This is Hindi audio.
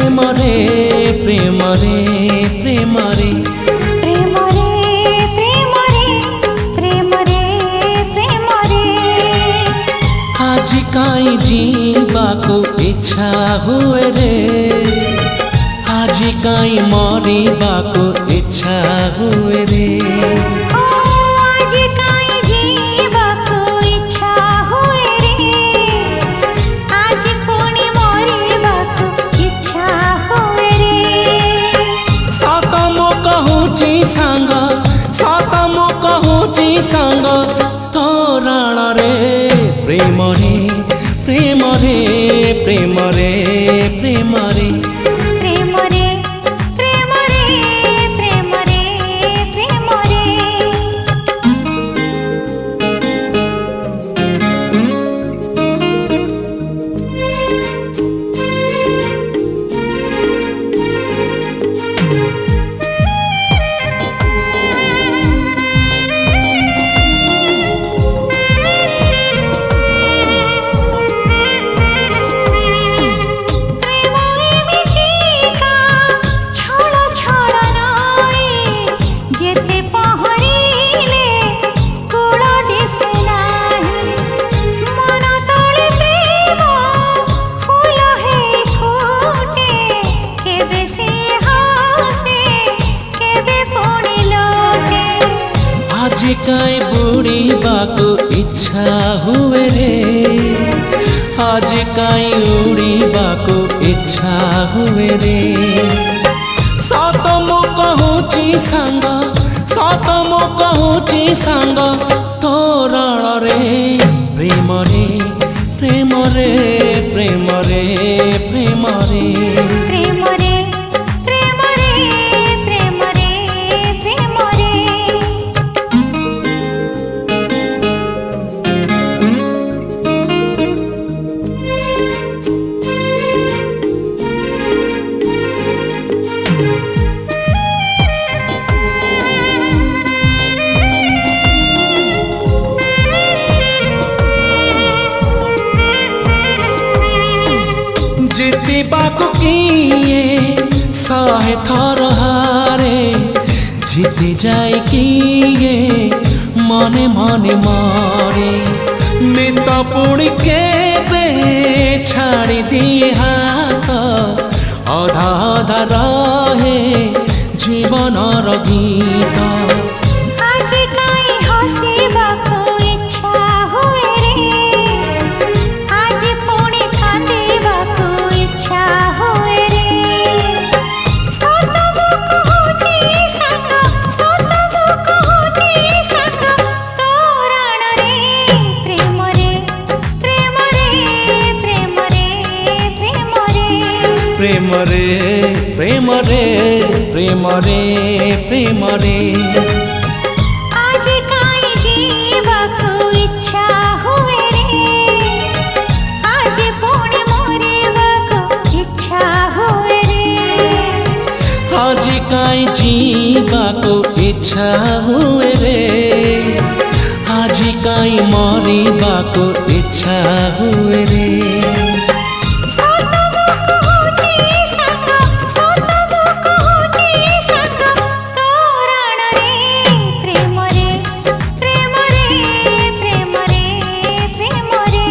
प्रेम रे प्रेम रे प्रेम रे प्रेम रे प्रेम रे प्रेम रे प्रेम रे आज काई जीवाको इच्छा हुए रे आज काई मरिबाको इच्छा हुए रे आज काई जीवाको इच्छा हुए रे आज पुणी मरिबाको इच्छा हुए रे सत मो कहूची सांग सत मो कहूची सांग तोरण रे प्रेम रे प्रेम रे प्रेम रे प्रेम रे प्रेम रे प्रेम रे प्रेम रे प्रेम रे आज काई बुड़ीबाको इच्छा हुए रे आज काई उड़ीबाको इच्छा हुए रे सत मो कहूची सांग सत मो कहूची सांग तोरण रे प्रेम रे प्रेम रे प्रेम रे प्रेम रे प्रेम रे प्रेम रे प्रेम रे प्रेम रे जीतिबाको किए सहे थर हारे जीति जाए किए मने मने मारे मित पुणी केबे छाड़ी दिए हाथ अधा अधा रहे जीवनर गीत आज काई हसिबाको इच्छा हुए रे आज पुणी कांदिबाको इच्छा हुए रे सत मो कहूची सांग सत मो कहूची सांग तोरण रे प्रेम रे प्रेम रे प्रेम रे प्रेम रे प्रेम रे प्रेम रे प्रेम रे प्रेम रे आज काई जीवाको इच्छा हुए रे आज पुणी मरिबाको इच्छा हुए रे आज काई जीवाको इच्छा हुए रे आज काई मरिबाको इच्छा हुए रे सत मो कहूची सांग सत मो कहूची सांग तोरण रे प्रेम रे प्रेम रे प्रेम रे प्रेम रे